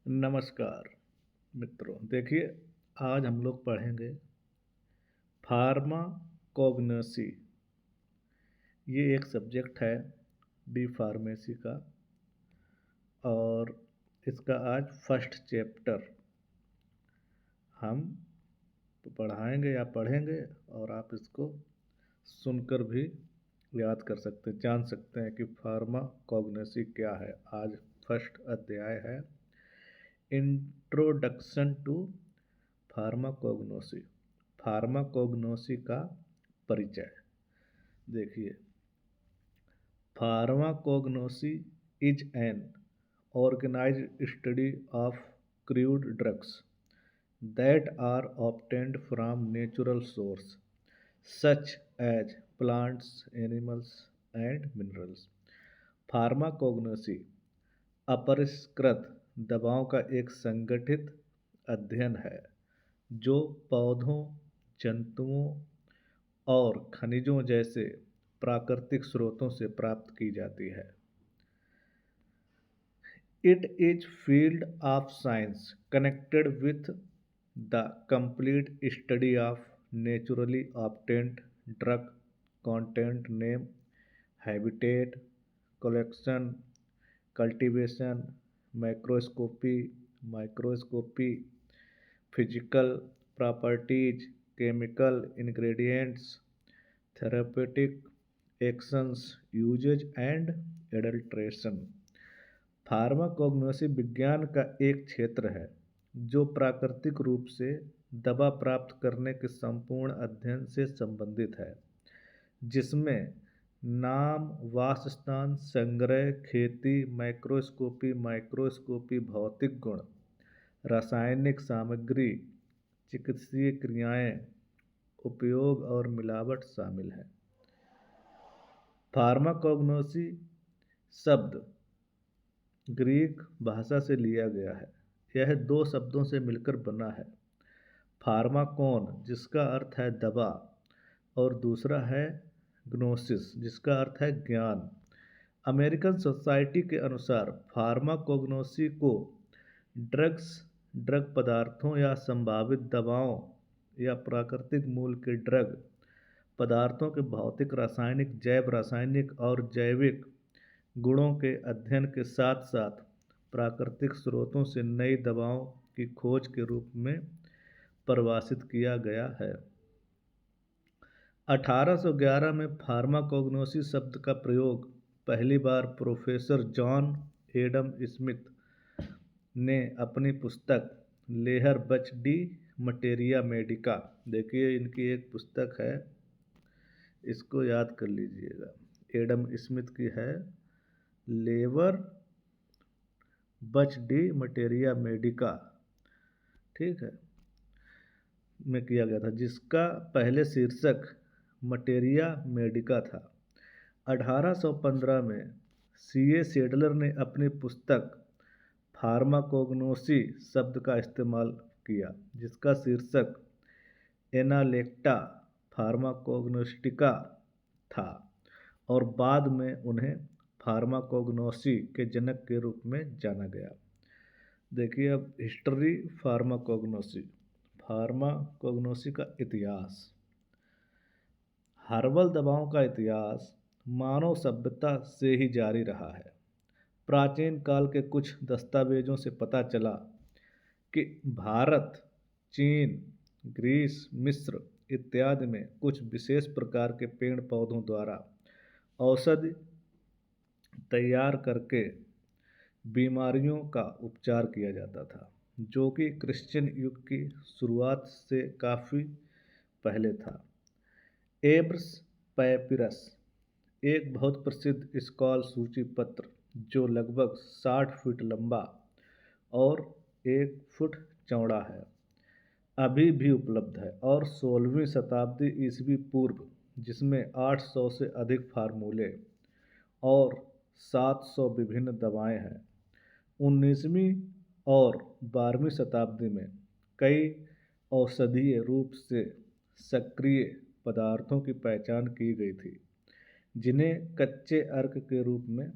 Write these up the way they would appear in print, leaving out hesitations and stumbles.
नमस्कार मित्रों। देखिए, आज हम लोग पढ़ेंगे फार्माकोग्नोसी। ये एक सब्जेक्ट है बी फार्मेसी का और इसका आज फर्स्ट चैप्टर हम पढ़ाएंगे या पढ़ेंगे और आप इसको सुनकर भी याद कर सकते हैं, जान सकते हैं कि फार्माकोग्नोसी क्या है। आज फर्स्ट अध्याय है इंट्रोडक्शन टू फार्माकोग्नोसी। फार्माकोग्नोसी का परिचय। देखिए, pharmacognosy is an organized study of crude drugs that are obtained from natural sources such as plants, animals, and minerals. Pharmacognosy अपरिष्कृत दवाओं का एक संगठित अध्ययन है जो पौधों, जंतुओं और खनिजों जैसे प्राकृतिक स्रोतों से प्राप्त की जाती है। It is field of science connected with the complete study of naturally obtained drug content name, habitat, collection, cultivation, microscopy, physical properties, chemical ingredients, therapeutic actions, usage and adulteration। Pharmacognosy विज्ञान का एक क्षेत्र है जो प्राकृतिक रूप से दवा प्राप्त करने के संपूर्ण अध्ययन से संबंधित है, जिसमें नाम, वासस्थान, संग्रह, खेती, माइक्रोस्कोपी, भौतिक गुण, रासायनिक सामग्री, चिकित्सीय क्रियाएं, उपयोग और मिलावट शामिल है। फार्माकोग्नोसी शब्द ग्रीक भाषा से लिया गया है। यह दो शब्दों से मिलकर बना है, फार्माकोन जिसका अर्थ है दवा और दूसरा है ग्नोसिस जिसका अर्थ है ज्ञान। अमेरिकन सोसाइटी के अनुसार फार्माकोग्नोसी को ड्रग पदार्थों या संभावित दवाओं या प्राकृतिक मूल के ड्रग पदार्थों के भौतिक, रासायनिक, जैव रासायनिक और जैविक गुणों के अध्ययन के साथ साथ प्राकृतिक स्रोतों से नई दवाओं की खोज के रूप में परिभाषित किया गया है। 1811 में फार्माकोग्नोसी शब्द का प्रयोग पहली बार प्रोफेसर जॉन एडम स्मिथ ने अपनी पुस्तक लेहर बच डी मटेरिया मेडिका, देखिए इनकी एक पुस्तक है, इसको याद कर लीजिएगा, एडम स्मिथ की है, लेबर बच डी मटेरिया मेडिका, ठीक है, में किया गया था, जिसका पहले शीर्षक मटेरिया मेडिका था। 1815 में सीए सेडलर ने अपनी पुस्तक फार्माकोग्नोसी शब्द का इस्तेमाल किया, जिसका शीर्षक एनालेक्टा फार्माकोग्नोस्टिका था और बाद में उन्हें फार्माकोग्नोसी के जनक के रूप में जाना गया। देखिए अब हिस्ट्री फार्माकोग्नोसी का इतिहास। हर्बल दवाओं का इतिहास मानव सभ्यता से ही जारी रहा है। प्राचीन काल के कुछ दस्तावेजों से पता चला कि भारत, चीन, ग्रीस, मिस्र इत्यादि में कुछ विशेष प्रकार के पेड़ पौधों द्वारा औषधि तैयार करके बीमारियों का उपचार किया जाता था, जो कि क्रिश्चियन युग की शुरुआत से काफ़ी पहले था। एब्रस पैपिरस एक बहुत प्रसिद्ध स्कॉल सूची पत्र जो लगभग 60 फीट लंबा और 1 फुट चौड़ा है, अभी भी उपलब्ध है और 16वीं शताब्दी ईस्वी पूर्व, जिसमें 800 से अधिक फार्मूले और 700 विभिन्न दवाएं हैं। 19वीं और 12वीं शताब्दी में कई औषधीय रूप से सक्रिय पदार्थों की पहचान की गई थी, जिन्हें कच्चे अर्क के रूप में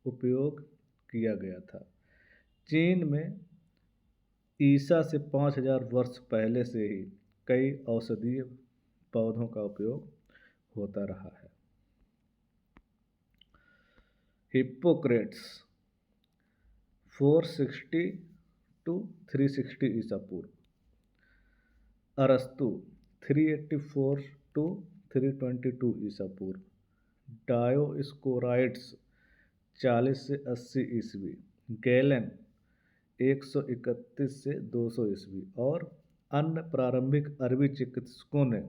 उपयोग किया गया था। चीन में ईसा से 5000 वर्ष पहले से ही कई औषधीय पौधों का उपयोग होता रहा है। हिप्पोक्रेट्स 460 टू 360 ईसा पूर्व। अरस्तु 384 टू 322 ईसा पूर्व। डायोस्कोराइड्स 40 से 80 ईस्वी। गैलन 131 से 200 ईस्वी। और अन्य प्रारंभिक अरबी चिकित्सकों ने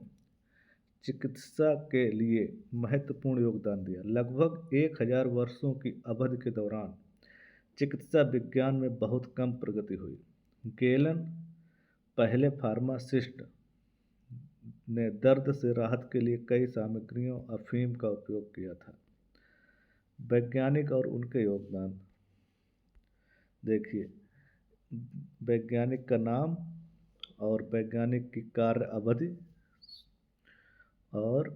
चिकित्सा के लिए महत्वपूर्ण योगदान दिया। लगभग 1000 वर्षों की अवधि के दौरान चिकित्सा विज्ञान में बहुत कम प्रगति हुई। गैलन पहले फार्मासिस्ट ने दर्द से राहत के लिए कई सामग्रियों अफीम का उपयोग किया था। वैज्ञानिक और उनके योगदान देखिए, वैज्ञानिक का नाम और वैज्ञानिक की कार्य अवधि और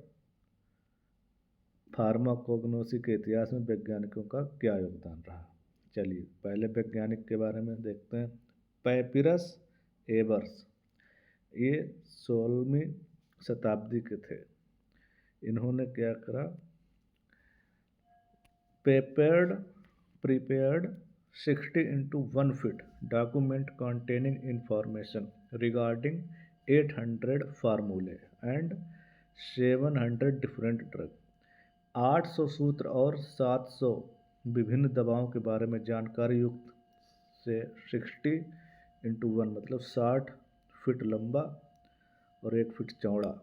फार्माकोग्नोसी के इतिहास में वैज्ञानिकों का क्या योगदान रहा। चलिए पहले वैज्ञानिक के बारे में देखते हैं। पैपिरस एबर्स, ये 16वीं शताब्दी के थे। इन्होंने क्या करा, prepared 60 into 1 feet document containing information regarding 800 formulae and 700 different drugs। 800 सूत्र और 700 विभिन्न दवाओं के बारे में जानकारी युक्त से 60 into 1 मतलब 60 फीट लंबा और 1 फीट चौड़ा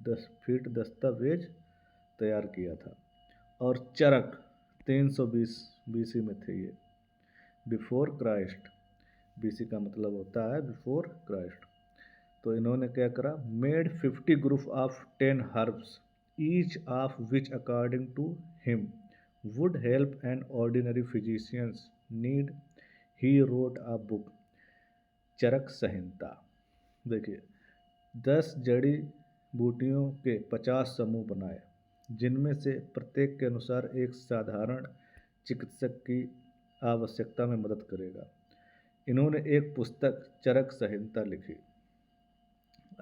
10 फीट दस्तावेज तैयार किया था। और चरक 320 बीसी में थे ये, बिफोर क्राइस्ट। बीसी का मतलब होता है बिफोर क्राइस्ट। तो इन्होंने क्या करा, made 50 group of 10 herbs each of which according to him would help an ordinary physicians need. He wrote a book, Charaka Samhita. देखिए 10 जड़ी बूटियों के 50 समूह बनाए, जिनमें से प्रत्येक के अनुसार एक साधारण चिकित्सक की आवश्यकता में मदद करेगा। इन्होंने एक पुस्तक चरक संहिता लिखी।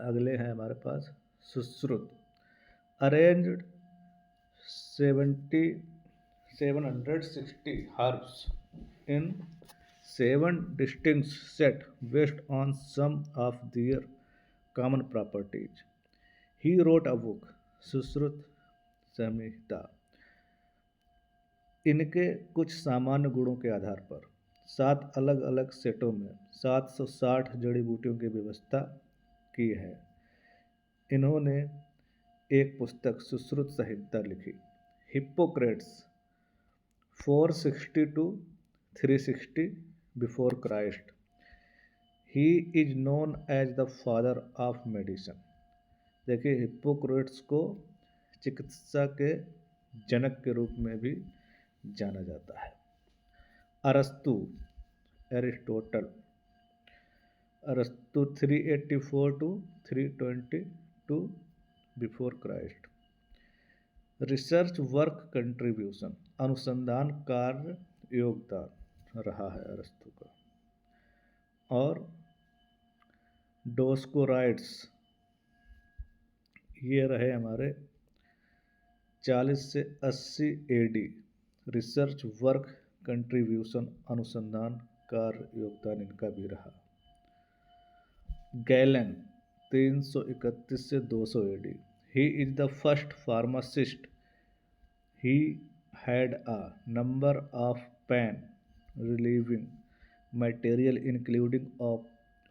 अगले हैं हमारे पास Sushruta, arranged 760 herbs in 7 distinct set based on some of their common properties. He wrote a book, Sushruta Samhita. इनके कुछ सामान्य गुणों के आधार पर 7 अलग अलग सेटों में 760 जड़ी बूटियों की व्यवस्था की है। इन्होंने एक पुस्तक सुश्रुत संहिता लिखी। Hippocrates 460 to 360 before Christ. He is known as the father of medicine. देखिए हिप्पोक्रेट्स को चिकित्सा के जनक के रूप में भी जाना जाता है। अरस्तु एरिस्टोटल, अरस्तु 384 to 322 before Christ. Research work contribution, अनुसंधान कार्य योगदान रहा है अरस्तु का। और डोस्कोराइड्स ये रहे हमारे 40 से 80 एडी। रिसर्च वर्क कंट्रीब्यूशन, अनुसंधान कार्य योगदान इनका भी रहा। गैलन 331 से 200 AD. He is the first pharmacist. He had a number of pain relieving material including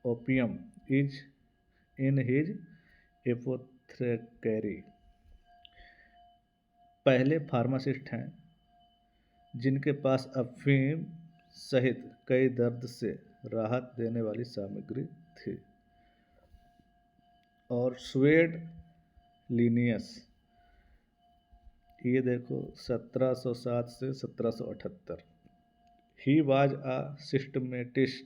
opium is in his apothecary। पहले फार्मासिस्ट हैं जिनके पास अफीम सहित कई दर्द से राहत देने वाली सामग्री थी। और स्वेड लीनियस, ये देखो 1707 से 1778। He was a systematist.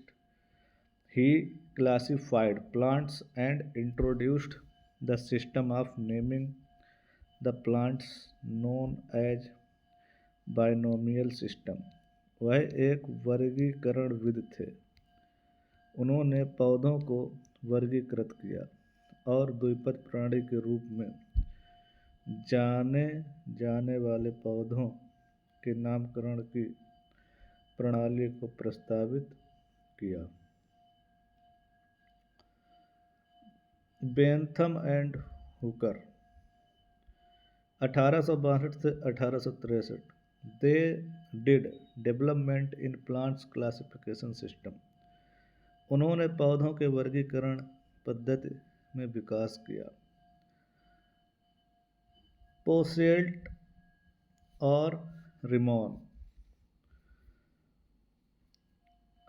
He classified plants and introduced the system of naming the plants known as binomial system। वह एक वर्गीकरणविद थे। उन्होंने पौधों को वर्गीकृत किया और द्विपद प्राणी के रूप में जाने जाने वाले पौधों के नामकरण की प्रणाली को प्रस्तावित किया। बेंथम एंड हुकर 1862 से 1863 they did development in plants classification system. उन्होंने पौधों के वर्गीकरण पद्धति में विकास किया। पोसेल्ट और रिमोन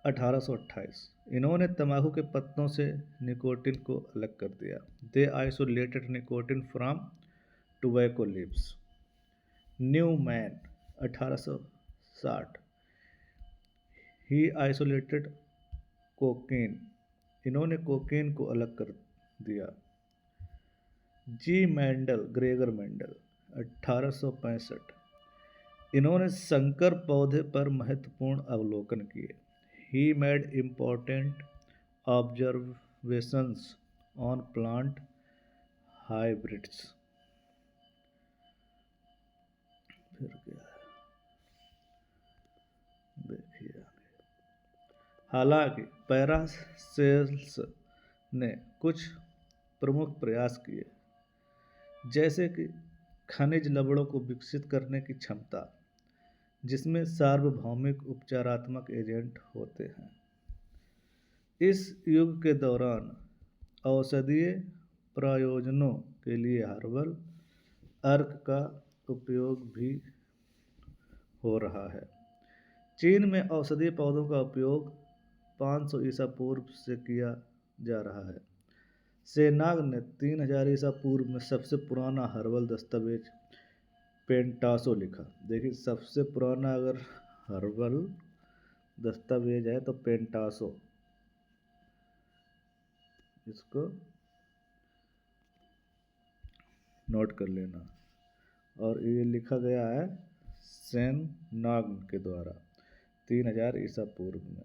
1828 इन्होंने तंबाकू के पत्तों से निकोटिन को अलग कर दिया। They isolated nicotine from tobacco leaves. Niemann 1860 he isolated cocaine. इन्होंने कोकीन को अलग कर दिया। जी मेंडल ग्रेगर मेंडल 1865 इन्होंने संकर पौधे पर महत्वपूर्ण अवलोकन किए। He made important observations on plant hybrids। फिर क्या है देखिए। हालांकि पैरासेल्स ने कुछ प्रमुख प्रयास किए, जैसे कि खनिज लवणों को विकसित करने की क्षमता, जिसमें सार्वभौमिक उपचारात्मक एजेंट होते हैं। इस युग के दौरान औषधीय प्रयोजनों के लिए हर्बल अर्क का उपयोग भी हो रहा है। चीन में औषधीय पौधों का उपयोग 500 ईसा पूर्व से किया जा रहा है। सेनाग ने 3000 ईसा पूर्व में सबसे पुराना हर्बल दस्तावेज पेंटासो लिखा। देखिए, सबसे पुराना अगर हर्बल दस्तावेज है तो पेंटासो, इसको नोट कर लेना। और ये लिखा गया है सेन-नांग के द्वारा 3000 ईसा पूर्व में।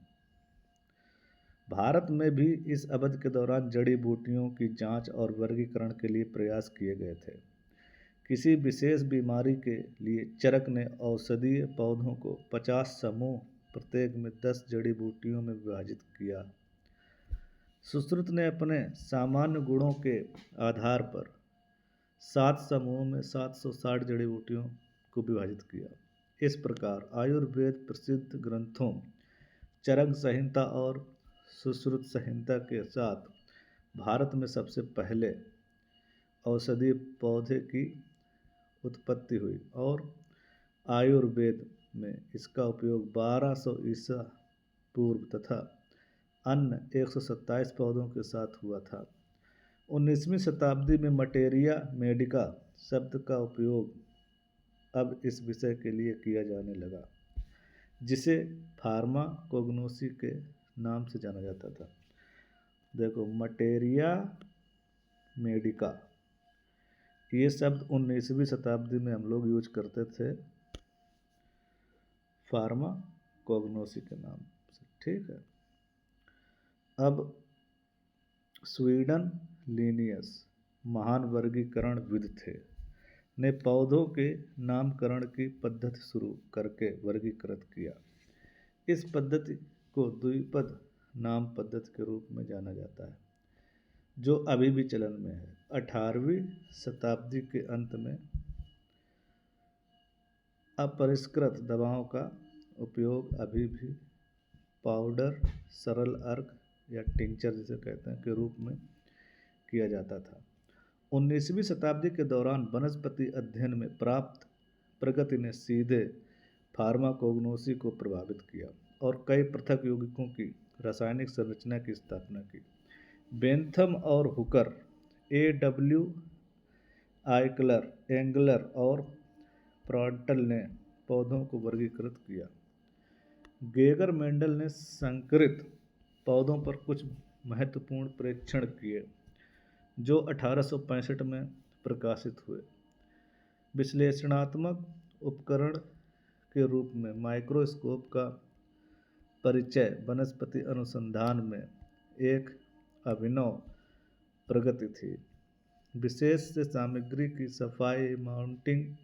भारत में भी इस अवधि के दौरान जड़ी बूटियों की जांच और वर्गीकरण के लिए प्रयास किए गए थे। किसी विशेष बीमारी के लिए चरक ने औषधीय पौधों को 50 समूह, प्रत्येक में 10 जड़ी बूटियों में विभाजित किया। सुश्रुत ने अपने सामान्य गुणों के आधार पर 7 समूहों में 760 जड़ी बूटियों को विभाजित किया। इस प्रकार आयुर्वेद प्रसिद्ध ग्रंथों चरक संहिता और सुश्रुत संहिता के साथ भारत में सबसे पहले औषधीय पौधे की उत्पत्ति हुई और आयुर्वेद में इसका उपयोग 1200 ईसा पूर्व तथा अन्य 127 पौधों के साथ हुआ था। 19वीं शताब्दी में मटेरिया मेडिका शब्द का उपयोग अब इस विषय के लिए किया जाने लगा, जिसे फार्माकोग्नोसी के नाम से जाना जाता था। देखो, मटेरिया मेडिका ये शब्द 19वीं शताब्दी में हम लोग यूज करते थे फार्माकोग्नोसी के नाम से। ठीक है। अब स्वीडन लिनियस महान वर्गीकरणविद थे, ने पौधों के नामकरण की पद्धति शुरू करके वर्गीकृत किया। इस पद्धति को द्विपद नाम पद्धति के रूप में जाना जाता है, जो अभी भी चलन में है। 18वीं शताब्दी के अंत में अपरिष्कृत दवाओं का उपयोग अभी भी पाउडर, सरल अर्क या टिंचर जिसे कहते हैं के रूप में किया जाता था। 19वीं शताब्दी के दौरान वनस्पति अध्ययन में प्राप्त प्रगति ने सीधे फार्माकोग्नोसी को प्रभावित किया और कई पृथक यौगिकों की रासायनिक संरचना की स्थापना की। बेंथम और हुकर, A.W. आइकलर, एंगलर और प्रॉन्टल ने पौधों को वर्गीकृत किया। गेगर मेंडल ने संकरित पौधों पर कुछ महत्वपूर्ण परीक्षण किए, जो 1865 में प्रकाशित हुए। विश्लेषणात्मक उपकरण के रूप में माइक्रोस्कोप का परिचय वनस्पति अनुसंधान में एक अभिनव प्रगति थी। विशेष से सामग्री की सफाई, माउंटिंग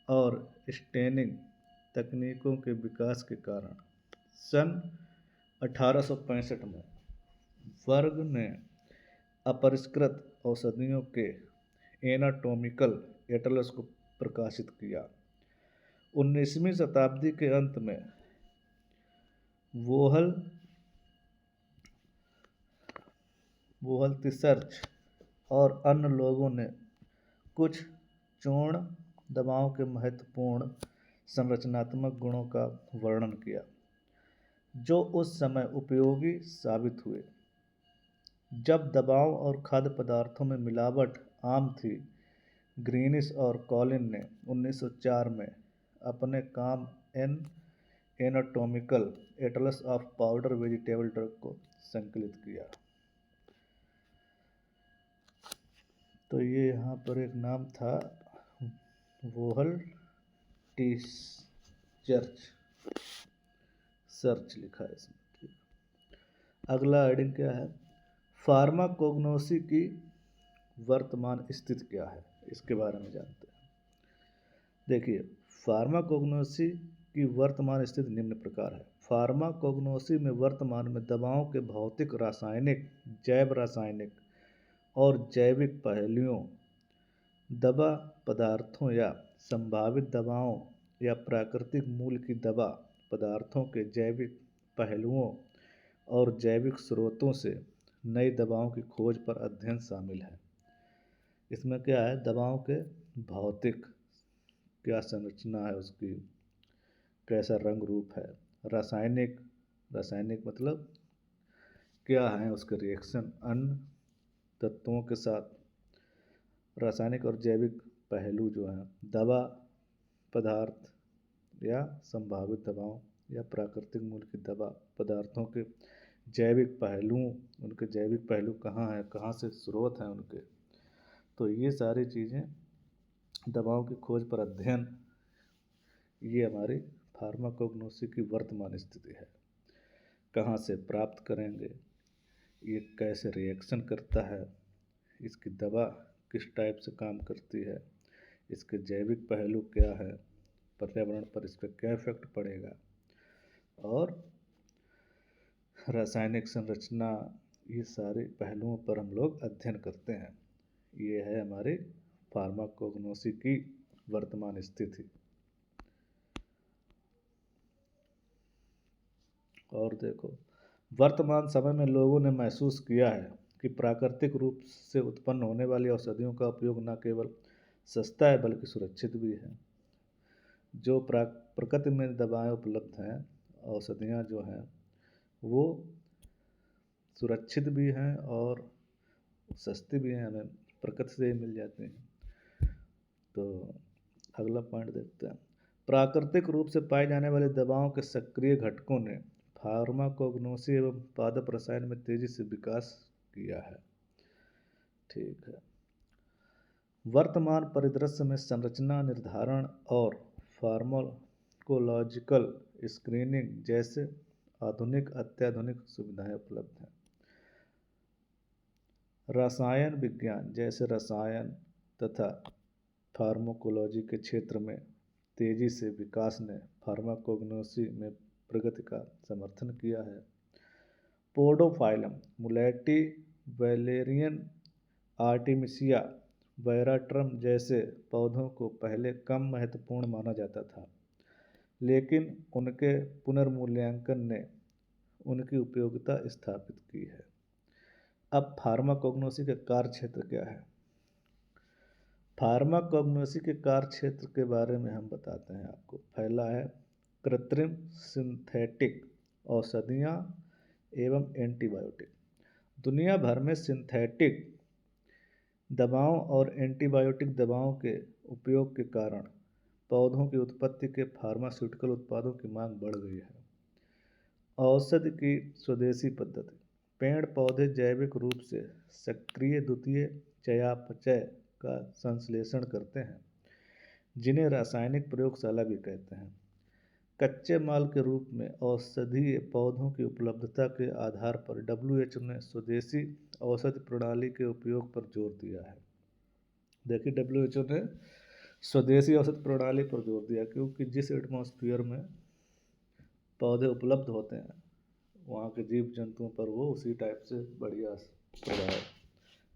और स्टेनिंग तकनीकों के विकास के कारण सन 1865 में वर्ग ने अपरिष्कृत औषधियों के एनाटॉमिकल एटलस को प्रकाशित किया। 19वीं शताब्दी के अंत में वोहल तिसर्च और अन्य लोगों ने कुछ चूर्ण दवाओं के महत्वपूर्ण संरचनात्मक गुणों का वर्णन किया, जो उस समय उपयोगी साबित हुए। जब दवाओं और खाद्य पदार्थों में मिलावट आम थी, ग्रीनिश और कॉलिन ने 1904 में अपने काम an anatomical atlas of powder vegetable drug को संकलित किया। तो ये यहाँ पर एक नाम था वोहल टिसर्च, सर्च लिखा है इसमें। ठीक, अगला हेडिंग क्या है? फार्माकोग्नोसी की वर्तमान स्थिति क्या है, इसके बारे में जानते हैं। देखिए, फार्माकोग्नोसी की वर्तमान स्थिति निम्न प्रकार है। फार्माकोग्नोसी में वर्तमान में दवाओं के भौतिक, रासायनिक, जैव रासायनिक और जैविक पहलुओं, दवा पदार्थों या संभावित दवाओं या प्राकृतिक मूल की दवा पदार्थों के जैविक पहलुओं और जैविक स्रोतों से नई दवाओं की खोज पर अध्ययन शामिल है। इसमें क्या है? दवाओं के भौतिक क्या संरचना है उसकी, कैसा रंग रूप है। रासायनिक मतलब क्या है उसके रिएक्शन अन्य तत्वों के साथ। रासायनिक और जैविक पहलू जो हैं, दवा पदार्थ या संभावित दवाओं या प्राकृतिक मूल की दवा पदार्थों के जैविक पहलुओं, उनके जैविक पहलू कहाँ हैं, कहाँ से स्रोत हैं उनके। तो ये सारी चीज़ें दवाओं की खोज पर अध्ययन, ये हमारी फार्माकोग्नोसी की वर्तमान स्थिति है। कहाँ से प्राप्त करेंगे, ये कैसे रिएक्शन करता है, इसकी दवा किस टाइप से काम करती है, इसके जैविक पहलू क्या है, पर्यावरण पर इसका क्या इफेक्ट पड़ेगा, और रासायनिक संरचना, ये सारे पहलुओं पर हम लोग अध्ययन करते हैं। ये है हमारी फार्माकोग्नोसी की वर्तमान स्थिति। और देखो, वर्तमान समय में लोगों ने महसूस किया है कि प्राकृतिक रूप से उत्पन्न होने वाली औषधियों का उपयोग न केवल सस्ता है बल्कि सुरक्षित भी है। जो प्रकृति में दवाएं उपलब्ध हैं, औषधियाँ जो हैं, वो सुरक्षित भी हैं और सस्ती भी हैं, हमें प्रकृति से ही मिल जाती हैं। तो अगला पॉइंट देखते हैं। प्राकृतिक रूप से पाई जाने वाली दवाओं के सक्रिय घटकों ने फार्माकोग्नोसी एवं पादप रसायन में तेजी से विकास किया है। ठीक है। वर्तमान परिदृश्य में संरचना निर्धारण और फार्माकोलॉजिकल स्क्रीनिंग जैसे अत्याधुनिक सुविधाएं उपलब्ध हैं। रसायन विज्ञान जैसे रसायन तथा फार्माकोलॉजी के क्षेत्र में तेजी से विकास ने फार्माकोग्नोसी में प्रगति का समर्थन किया है। पोडोफाइलम, मुलेटी, वैलेरियन, आर्टिमिसिया, वेराट्रम जैसे पौधों को पहले कम महत्वपूर्ण माना जाता था, लेकिन उनके पुनर्मूल्यांकन ने उनकी उपयोगिता स्थापित की है। अब फार्माकोग्नोसी का कार्य क्षेत्र क्या है? फार्माकोग्नोसी के कार्य क्षेत्र के बारे में हम बताते हैं आपको। पहला है कृत्रिम सिंथेटिक औषधियाँ एवं एंटीबायोटिक। दुनिया भर में सिंथेटिक दवाओं और एंटीबायोटिक दवाओं के उपयोग के कारण पौधों की उत्पत्ति के फार्मास्यूटिकल उत्पादों की मांग बढ़ गई है। औषधि की स्वदेशी पद्धति। पेड़ पौधे जैविक रूप से सक्रिय द्वितीय चयापचय का संश्लेषण करते हैं, जिन्हें रासायनिक प्रयोगशाला भी कहते हैं। कच्चे माल के रूप में औषधीय पौधों की उपलब्धता के आधार पर डब्ल्यूएचओ ने स्वदेशी औषधि प्रणाली के उपयोग पर जोर दिया है। देखिए, डब्ल्यूएचओ ने स्वदेशी औषधि प्रणाली पर जोर दिया क्योंकि जिस एटमॉस्फेयर में पौधे उपलब्ध होते हैं वहाँ के जीव जंतुओं पर वो उसी टाइप से बढ़िया प्रभाव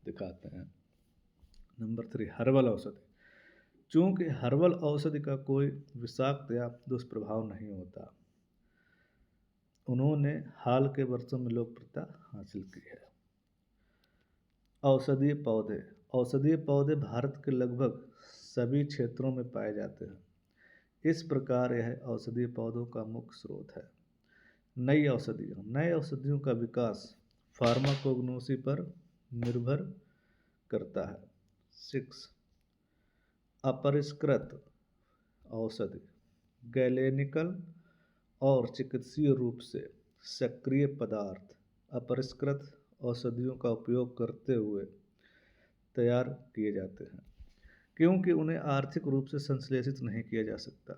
दिखाते हैं। नंबर 3, हर्बल औषधि। चूँकि हर्बल औषधि का कोई विषाक्त या दुष्प्रभाव नहीं होता, उन्होंने हाल के वर्षों में लोकप्रियता हासिल की है। औषधीय पौधे। औषधीय पौधे भारत के लगभग सभी क्षेत्रों में पाए जाते हैं। इस प्रकार यह औषधीय पौधों का मुख्य स्रोत है। नई औषधियों। नए औषधियों का विकास फार्माकोग्नोसी पर निर्भर करता है। 6, अपरिष्कृत औषधि। गैलेनिकल और चिकित्सीय रूप से सक्रिय पदार्थ अपरिष्कृत औषधियों का उपयोग करते हुए तैयार किए जाते हैं क्योंकि उन्हें आर्थिक रूप से संश्लेषित नहीं किया जा सकता।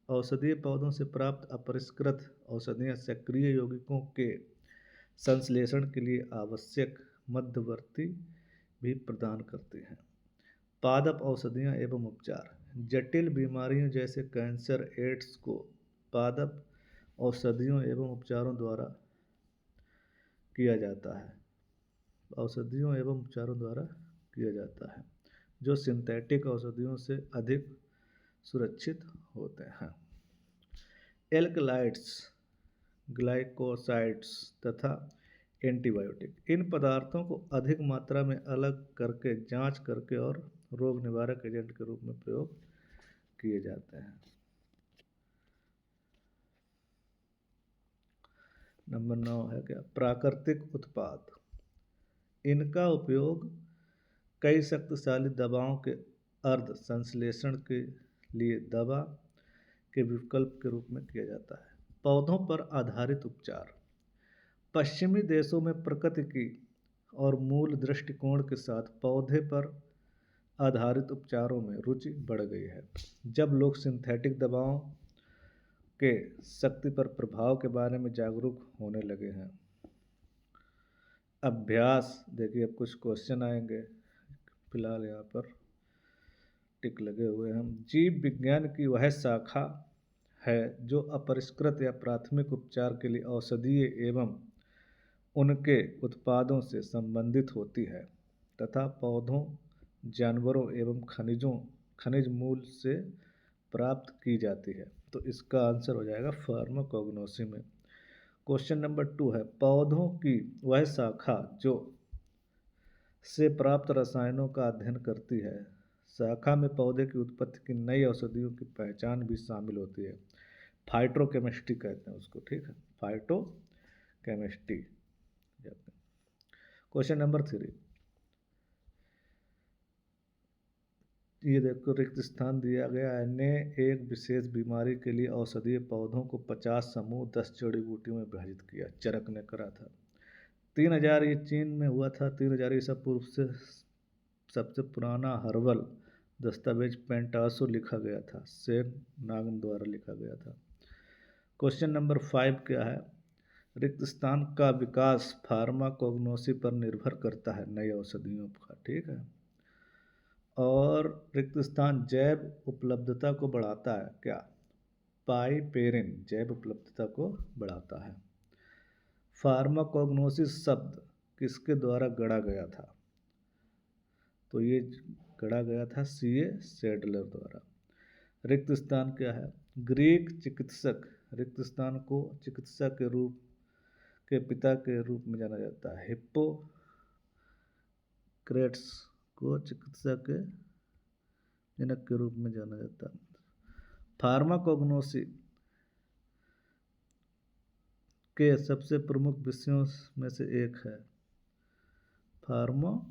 औषधीय पौधों से प्राप्त अपरिष्कृत औषधियाँ सक्रिय यौगिकों के संश्लेषण के लिए आवश्यक मध्यवर्ती भी प्रदान करती हैं। पादप औषधियाँ एवं उपचार। जटिल बीमारियों जैसे कैंसर, एड्स को पादप औषधियों एवं उपचारों द्वारा किया जाता है। औषधियों एवं उपचारों द्वारा किया जाता है जो सिंथेटिक औषधियों से अधिक सुरक्षित होते हैं। एल्कलाइड्स, ग्लाइकोसाइड्स तथा एंटीबायोटिक। इन पदार्थों को अधिक मात्रा में अलग करके जांच करके और रोग निवारक एजेंट के रूप में प्रयोग किए जाते हैं। नंबर 9 है क्या, प्राकृतिक उत्पाद। इनका उपयोग कई शक्तिशाली दवाओं के अर्ध संश्लेषण के लिए दवा के विकल्प के रूप में किया जाता है। पौधों पर आधारित उपचार। पश्चिमी देशों में प्रकृति की और मूल दृष्टिकोण के साथ पौधे पर आधारित उपचारों में रुचि बढ़ गई है। जब लोग सिंथेटिक दवाओं के शक्ति पर प्रभाव के बारे में जागरूक होने लगे हैं। अभ्यास। देखिए, अब कुछ क्वेश्चन आएंगे, फिलहाल यहाँ पर टिक लगे हुए हैं। जीव विज्ञान की वह शाखा है जो अपरिष्कृत या प्राथमिक उपचार के लिए औषधीय एवं उनके उत्पादों से संबंधित होती है तथा पौधों, जानवरों एवं खनिज मूल से प्राप्त की जाती है। तो इसका आंसर हो जाएगा फार्माकोग्नोसी में। क्वेश्चन नंबर 2 है, पौधों की वह शाखा जो से प्राप्त रसायनों का अध्ययन करती है। शाखा में पौधे की उत्पत्ति की नई औषधियों की पहचान भी शामिल होती है। फाइटोकेमिस्ट्री कहते हैं उसको, ठीक है, फाइटोकेमिस्ट्री। क्वेश्चन नंबर 3, ये देखो, रिक्त स्थान दिया गया है ने एक विशेष बीमारी के लिए औषधीय पौधों को 50 समूह 10 जड़ी बूटियों में विभाजित किया। चरक ने करा था। 3000 ये चीन में हुआ था। 3000 ईसा पूर्व से सबसे पुराना हर्बल दस्तावेज पेंटासो लिखा गया था, सेन नागन द्वारा लिखा गया था। क्वेश्चन नंबर 5 क्या है, रिक्त स्थान का विकास फार्माकोग्नोसी पर निर्भर करता है, नई औषधियों का, ठीक है। और रिक्त स्थान जैव उपलब्धता को बढ़ाता है क्या, पाइपेरिन जैव उपलब्धता को बढ़ाता है। फार्माकोग्नोसिस शब्द किसके द्वारा गढ़ा गया था, तो ये गढ़ा गया था C.A. सैडलर द्वारा। रिक्त स्थान क्या है, ग्रीक चिकित्सक रिक्त स्थान को चिकित्सा के रूप के पिता के रूप में जाना जाता है। हिप्पोक्रेट्स को चिकित्सा के जनक के रूप में जाना जाता है। फार्माकोग्नोसी के सबसे प्रमुख विषयों में से एक है फार्मास्यूटिकल्स,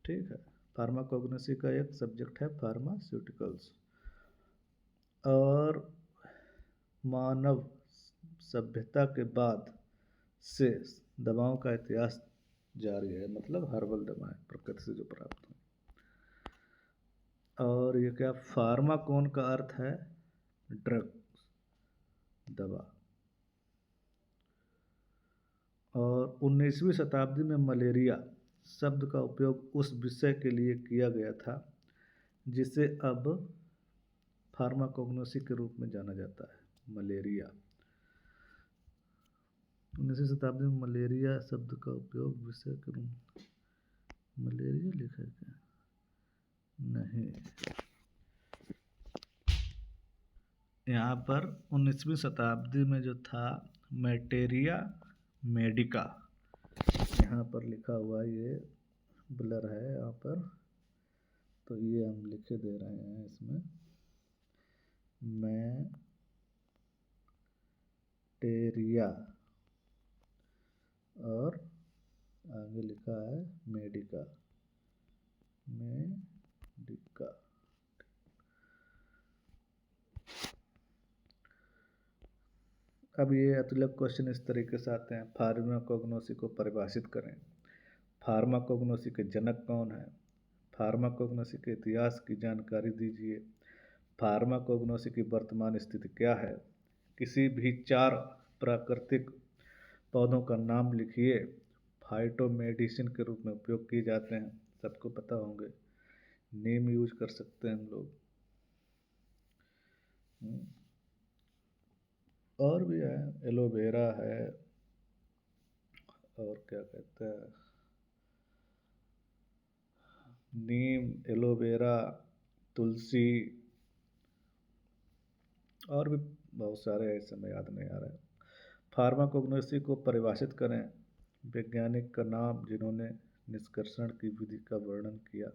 ठीक है। फार्माकोग्नोसी का एक सब्जेक्ट है फार्मास्यूटिकल्स। और मानव सभ्यता के बाद से दवाओं का इतिहास जारी है, मतलब हर्बल दवाएं प्रकृति से जो प्राप्त हुई। और ये क्या, फार्माकोन का अर्थ है ड्रग, दवा। और 19वीं शताब्दी में मलेरिया शब्द का उपयोग उस विषय के लिए किया गया था जिसे अब फार्माकोग्नोसी के रूप में जाना जाता है, मलेरिया। 19वीं शताब्दी में मलेरिया शब्द का उपयोग विषय के रूप, मलेरिया लिखा है क्या, नहीं, यहाँ पर 19वीं शताब्दी में जो था मैटेरिया मेडिका, यहाँ पर लिखा हुआ, ये ब्लर है यहाँ पर, तो ये हम लिखे दे रहे हैं इसमें, मैटेरिया और आगे लिखा है मेडिका, मेडिका। अब ये अतुलक क्वेश्चन इस तरीके से आते हैं, फार्माकोग्नोसी को परिभाषित करें। फार्माकोग्नोसी के जनक कौन है? फार्माकोग्नोसी के इतिहास की जानकारी दीजिए। फार्माकोग्नोसी की वर्तमान स्थिति क्या है? किसी भी 4 प्राकृतिक पौधों का नाम लिखिए, फाइटोमेडिसिन के रूप में उपयोग किए जाते हैं, सबको पता होंगे। नीम यूज कर सकते हैं हम लोग। और भी है, एलोवेरा है, और क्या कहते हैं, नीम, एलोवेरा, तुलसी, और भी बहुत सारे ऐसे में याद नहीं आ रहे। फार्माकोग्नोसी को परिभाषित करें। वैज्ञानिक का नाम जिन्होंने निष्कर्षण की विधि का वर्णन किया।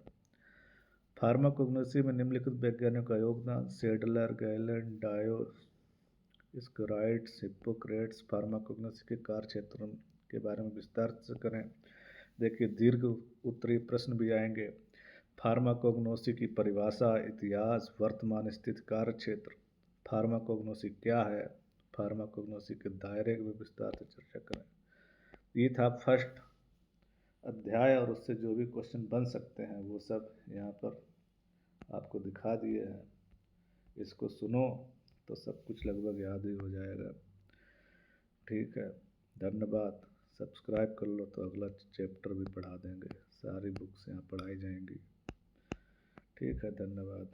फार्माकोग्नोसी में निम्नलिखित वैज्ञानिकों का योगदान: सेडलर, गैलेन, डायोस्कोराइड्स, हिप्पोक्रेट्स। फार्माकोग्नोसी के कार्य क्षेत्रों के बारे में विस्तार से करें। देखिए, दीर्घ उत्तरीय प्रश्न भी आएंगे। फार्माकोग्नोसी की परिभाषा, इतिहास, वर्तमान स्थिति, कार्य क्षेत्र, फार्माकोग्नोसी क्या है, फार्माकोग्नोसी के दायरे में विस्तार से चर्चा करें। ये था फर्स्ट अध्याय, और उससे जो भी क्वेश्चन बन सकते हैं वो सब यहाँ पर आपको दिखा दिए हैं। इसको सुनो तो सब कुछ लगभग याद ही हो जाएगा। ठीक है, धन्यवाद। सब्सक्राइब कर लो तो अगला चैप्टर भी पढ़ा देंगे, सारी बुक्स यहाँ पढ़ाई जाएंगी। ठीक है, धन्यवाद।